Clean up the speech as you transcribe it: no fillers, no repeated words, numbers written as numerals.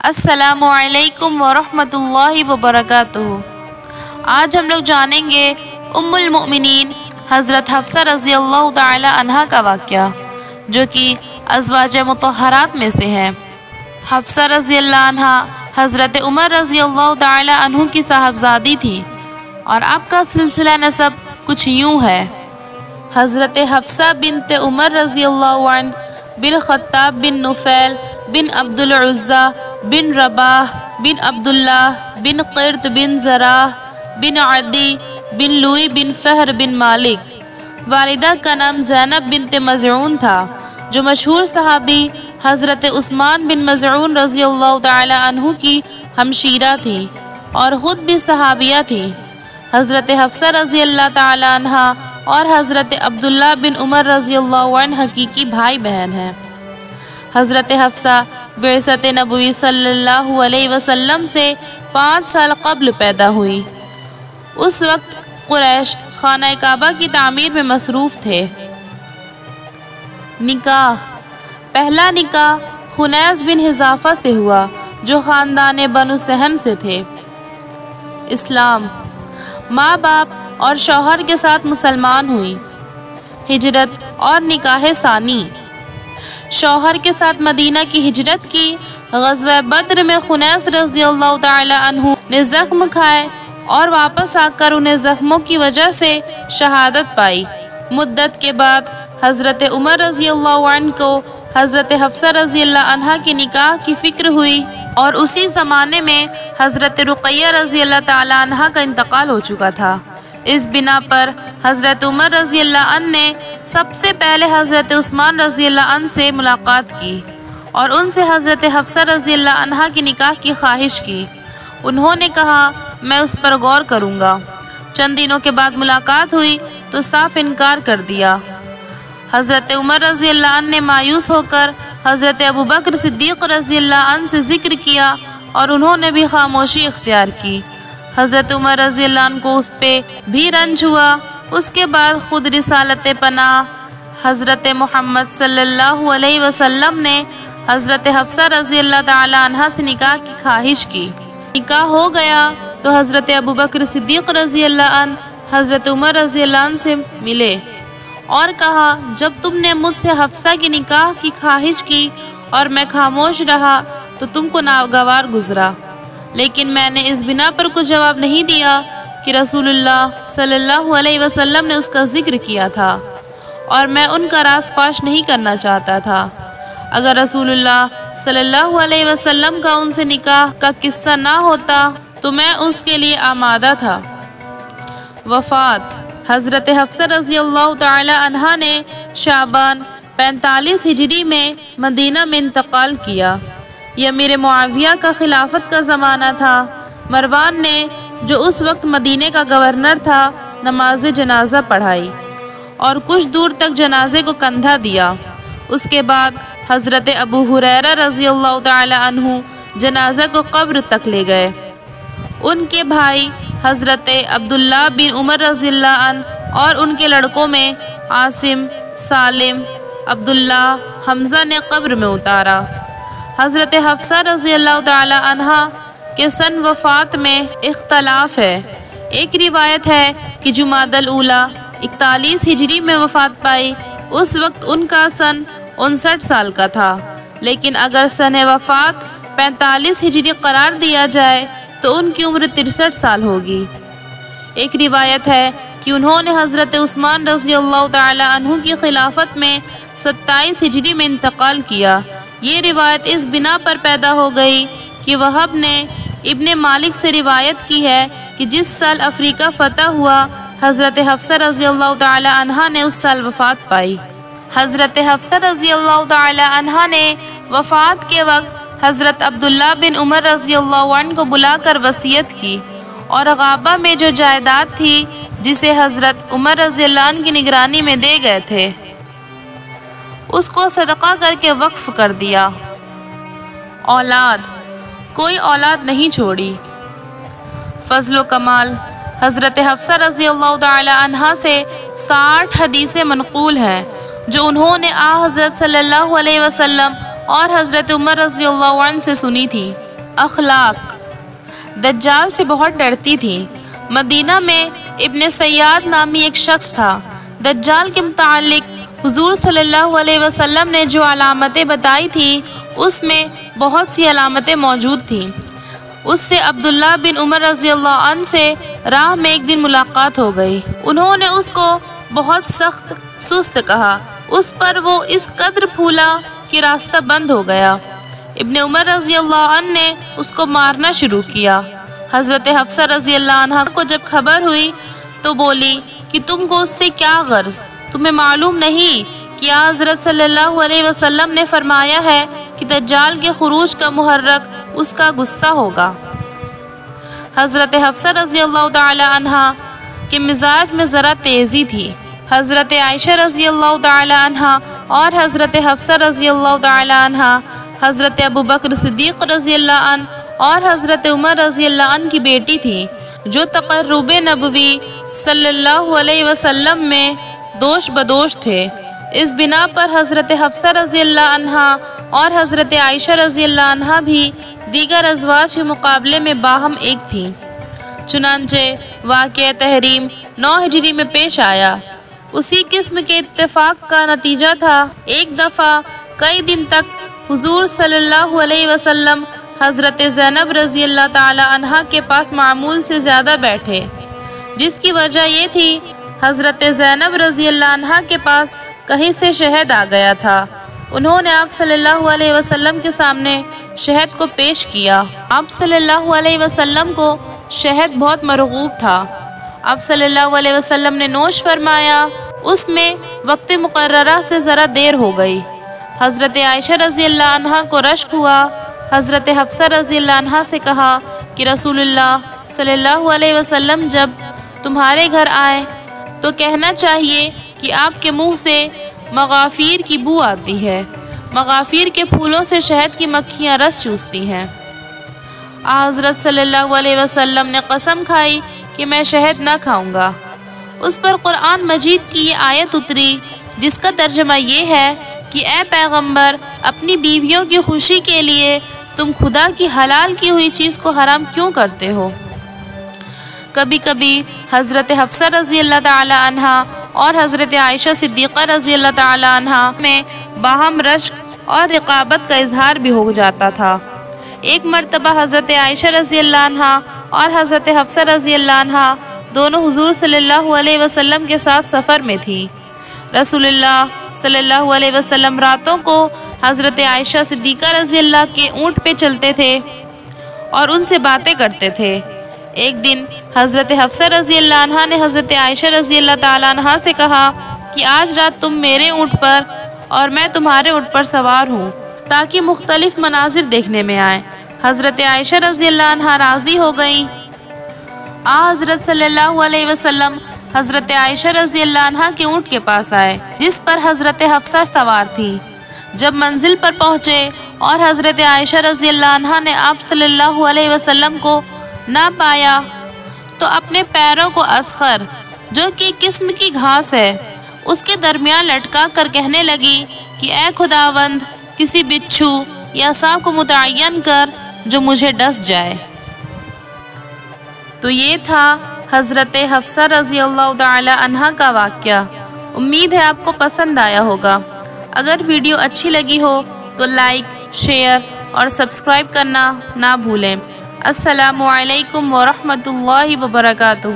السلام علیکم ورحمۃ اللہ وبرکاتہ۔ آج ہم لوگ جانیں گے ام المؤمنین حضرت حفصہ رضی اللہ تعالی عنہ کا واقعہ، جو کہ ازواج مطہرات میں سے ہیں۔ حفصہ رضی اللہ عنہ حضرت عمر رضی اللہ تعالی عنہ کی صاحبزادی تھی، اور آپ کا سلسلہ نسب کچھ یوں ہے۔ حضرت حفصہ بنت عمر رضی اللہ عنہ بن خطاب بن نفیل بن عبد العزہ بن رباح بن عبداللہ بن قرط بن زراح بن عدی بن لوئی بن فہر بن مالک۔ والدہ کا نام زینب بنت مزعون تھا، جو مشہور صحابی حضرت عثمان بن مزعون رضی اللہ تعالی عنہ کی ہمشیرہ تھی اور خود بھی صحابیہ تھی۔ حضرت حفصہ رضی اللہ تعالی عنہ اور حضرت عبداللہ بن عمر رضی اللہ عنہ حقیقی بھائی بہن ہیں۔ حضرت حفصہ بعثت نبوی صلی اللہ علیہ وسلم سے 5 سال قبل پیدا ہوئی۔ اس وقت قریش خانہ کعبہ کی تعمیر میں مصروف تھے۔ نکاح۔ پہلا نکاح خنیس بن حذافہ سے ہوا، جو خاندان بنو سہم سے تھے۔ اسلام۔ ماں باپ اور شوہر کے ساتھ مسلمان ہوئی۔ ہجرت اور نکاح ثانی۔ شوہر کے ساتھ مدینہ کی ہجرت کی۔ غزوہ بدر میں خنیس رضی اللہ تعالی عنہ نے زخم کھائے اور واپس آ کر انہیں زخموں کی وجہ سے شہادت پائی۔ مدت کے بعد حضرت عمر رضی اللہ عنہ کو حضرت حفصہ رضی اللہ عنہ کی نکاح کی فکر ہوئی، اور اسی زمانے میں حضرت رقیہ رضی اللہ تعالی عنہ کا انتقال ہو چکا تھا۔ اس بنا پر حضرت عمر رضی اللہ عنہ نے سب سے پہلے حضرت عثمان رضی اللہ عنہ سے ملاقات کی اور ان سے حضرت حفصہ رضی اللہ عنہ کی نکاح کی خواہش کی۔ انہوں نے کہا، میں اس پر غور کروں گا۔ چند دنوں کے بعد ملاقات ہوئی تو صاف انکار کر دیا۔ حضرت عمر رضی اللہ عنہ نے مایوس ہو کر حضرت ابوبکر صدیق رضی اللہ عنہ سے ذکر کیا، اور انہوں نے بھی خاموشی اختیار کی۔ حضرت عمر رضی اللہ عنہ کو اس پہ بھی رنج ہوا۔ اس کے بعد خود رسالت پناہ حضرت محمد صلی اللہ علیہ وسلم نے حضرت حفصہ رضی اللہ تعالی عنہ سے نکاح کی خواہش کی۔ نکاح ہو گیا تو حضرت ابوبکر صدیق رضی اللہ عنہ حضرت عمر رضی اللہ عنہ سے ملے اور کہا، جب تم نے مجھ سے حفصہ کی نکاح کی خواہش کی اور میں خاموش رہا تو تم کو ناگوار گزرا، لیکن میں نے اس بنا پر کوئی جواب نہیں دیا کہ رسول اللہ صلی اللہ علیہ وسلم نے اس کا ذکر کیا تھا، اور میں ان کا راز فاش نہیں کرنا چاہتا تھا۔ اگر رسول اللہ صلی اللہ علیہ وسلم کا ان سے نکاح کا قصہ نہ ہوتا تو میں اس کے لیے آمادہ تھا۔ وفات۔ حضرت حفصہ رضی اللہ تعالی عنہ نے شعبان 45 ہجری میں مدینہ میں انتقال کیا۔ یہ امیر معاویہ کا خلافت کا زمانہ تھا۔ مروان نے، جو اس وقت مدینہ کا گورنر تھا، نماز جنازہ پڑھائی اور کچھ دور تک جنازے کو کندھا دیا۔ اس کے بعد حضرت ابو ہریرہ رضی اللہ تعالی عنہ جنازہ کو قبر تک لے گئے۔ ان کے بھائی حضرت عبداللہ بن عمر رضی اللہ عنہ اور ان کے لڑکوں میں عاصم، سالم، عبداللہ، حمزہ نے قبر میں اتارا۔ حضرت حفصہ رضی اللہ تعالی عنہ کے سن وفات میں اختلاف ہے۔ ایک روایت ہے کہ جمادی الاولیٰ 41 ہجری میں وفات پائی۔ اس وقت ان کا سن 59 سال کا تھا، لیکن اگر سن وفات 45 ہجری قرار دیا جائے تو ان کی عمر 63 سال ہوگی۔ ایک روایت ہے کہ انہوں نے حضرت عثمان رضی اللہ تعالی عنہ کی خلافت میں 27 ہجری میں انتقال کیا۔ یہ روایت اس بنا پر پیدا ہو گئی کہ وہب نے ابن مالک سے روایت کی ہے کہ جس سال افریقہ فتح ہوا، حضرت حفصہ رضی اللہ تعالی عنہ نے اس سال وفات پائی۔ حضرت حفصہ رضی اللہ تعالی عنہ نے وفات کے وقت حضرت عبداللہ بن عمر رضی اللہ عنہ کو بلا کر وصیت کی، اور غابہ میں جو جائیداد تھی جسے حضرت عمر رضی اللہ عنہ کی نگرانی میں دے گئے تھے، اس کو صدقہ کر کے وقف کر دیا۔ اولاد۔ کوئی اولاد نہیں چھوڑی۔ فضل و کمال۔ حضرت حفصہ رضی اللہ تعالی عنہ سے 60 حدیثیں منقول ہیں، جو انہوں نے حضرت صلی اللہ علیہ وسلم اور حضرت عمر رضی اللہ عنہ سے سنی تھی۔ اخلاق دجال سے بہت ڈرتی تھی۔ مدینہ میں ابن سیاد نامی ایک شخص تھا۔ دجال کے متعلق حضور صلی اللہ علیہ وسلم نے جو علامتیں بتائی تھی اس میں بہت سی علامتیں موجود تھیں۔ اس سے عبداللہ بن عمر رضی اللہ عنہ سے راہ میں ایک دن ملاقات ہو گئی۔ انہوں نے اس کو بہت سخت سست کہا۔ اس پر وہ اس قدر پھولا کہ راستہ بند ہو گیا۔ ابن عمر رضی اللہ عنہ نے اس کو مارنا شروع کیا۔ حضرت حفصہ رضی اللہ عنہ کو جب خبر ہوئی تو بولی کہ تم کو اس سے کیا غرض؟ تمہیں معلوم نہیں کہ حضرت صلی اللہ علیہ وسلم نے فرمایا ہے کہ دجال کے خروج کا محرک اس کا غصہ ہوگا۔ حضرت حفصہ رضی اللہ تعالی عنہ کے مزاج میں ذرا تیزی تھی۔ حضرت عائشہ رضی اللہ تعالی عنہ اور حضرت حفصہ رضی اللہ تعالی عنہ، حضرت ابوبکر صدیق رضی اللہ عنہ اور حضرت عمر رضی اللہ عنہ کی بیٹی تھی، جو تقرب نبوی صلی اللہ علیہ وسلم میں دوش بدوش تھے۔ اس بنا پر حضرت حفصہ رضی اللہ عنہ اور حضرت عائشہ رضی اللہ عنہ بھی دیگر ازواج کے مقابلے میں باہم ایک تھیں۔ چنانچہ واقعہ تحریم 9 ہجری میں پیش آیا۔ اسی قسم کے اتفاق کا نتیجہ تھا۔ ایک دفعہ کئی دن تک حضور صلی اللہ علیہ وسلم حضرت زینب رضی اللہ تعالی عنہ کے پاس معمول سے زیادہ بیٹھے، جس کی وجہ یہ تھی حضرت زینب رضی اللہ عنہ کے پاس کہیں سے شہد آ گیا تھا۔ انہوں نے آپ صلی اللہ علیہ وسلم کے سامنے شہد کو پیش کیا۔ آپ صلی اللہ علیہ وسلم کو شہد بہت مرغوب تھا۔ آپ صلی اللہ علیہ وسلم نے نوش فرمایا۔ اس میں وقت مقررہ سے ذرا دیر ہو گئی۔ حضرت عائشہ رضی اللہ عنہ کو رشک ہوا۔ حضرت حفصہ رضی اللہ عنہ سے کہا کہ رسول اللہ صلی اللہ علیہ وسلم جب تمہارے گھر آئے تو کہنا چاہیے کہ آپ کے منہ سے مغافیر کی بو آتی ہے۔ مغافیر کے پھولوں سے شہد کی مکھیاں رس چوستی ہیں۔ حضرت صلی اللہ علیہ وسلم نے قسم کھائی کہ میں شہد نہ کھاؤں گا۔ اس پر قرآن مجید کی یہ آیت اتری جس کا ترجمہ یہ ہے کہ اے پیغمبر، اپنی بیویوں کی خوشی کے لیے تم خدا کی حلال کی ہوئی چیز کو حرام کیوں کرتے ہو؟ کبھی کبھی حضرت حفصہ رضی اللہ تعالی عنہ اور حضرت عائشہ صدیقہ رضی اللہ تعالی عنہ میں باہم رشک اور رقابت کا اظہار بھی ہو جاتا تھا۔ ایک مرتبہ حضرت عائشہ رضی اللہ عنہ اور حضرت حفصہ رضی اللہ عنہ دونوں حضور صلی اللہ علیہ وسلم کے ساتھ سفر میں تھی۔ رسول اللہ صلی اللہ علیہ وسلم راتوں کو حضرت عائشہ صدیقہ رضی اللہ کے اونٹ پہ چلتے تھے اور ان سے باتیں کرتے تھے۔ ایک دن حضرت حفصہ رضی اللہ عنہ نے حضرت عائشہ رضی اللہ تعالی عنہ سے کہا کہ آج رات تم میرے اونٹ پر اور میں تمہارے اونٹ پر سوار ہوں تاکہ مختلف مناظر دیکھنے میں آئیں۔ حضرت عائشہ رضی اللہ عنہ راضی ہو گئیں۔ حضرت صلی اللہ علیہ وسلم حضرت عائشہ رضی اللہ عنہ کے اونٹ کے پاس آئے جس پر حضرت حفصہ سوار تھی۔ جب منزل پر پہنچے اور حضرت عائشہ رضی اللہ عنہ نے آپ صلی اللہ علیہ وسلم کو نہ پایا تو اپنے پیروں کو اسخر، جو کہ ایک قسم کی گھاس ہے، اس کے درمیان لٹکا کر کہنے لگی کہ اے خداوند، کسی بچھو یا سانپ کو متعین کر جو مجھے ڈس جائے۔ تو یہ تھا حضرت حفصہ رضی اللہ تعالی عنہ کا واقعہ۔ امید ہے آپ کو پسند آیا ہوگا۔ اگر ویڈیو اچھی لگی ہو تو لائک، شیئر اور سبسکرائب کرنا نہ بھولیں۔ السلام علیکم ورحمۃ اللہ وبرکاتہ۔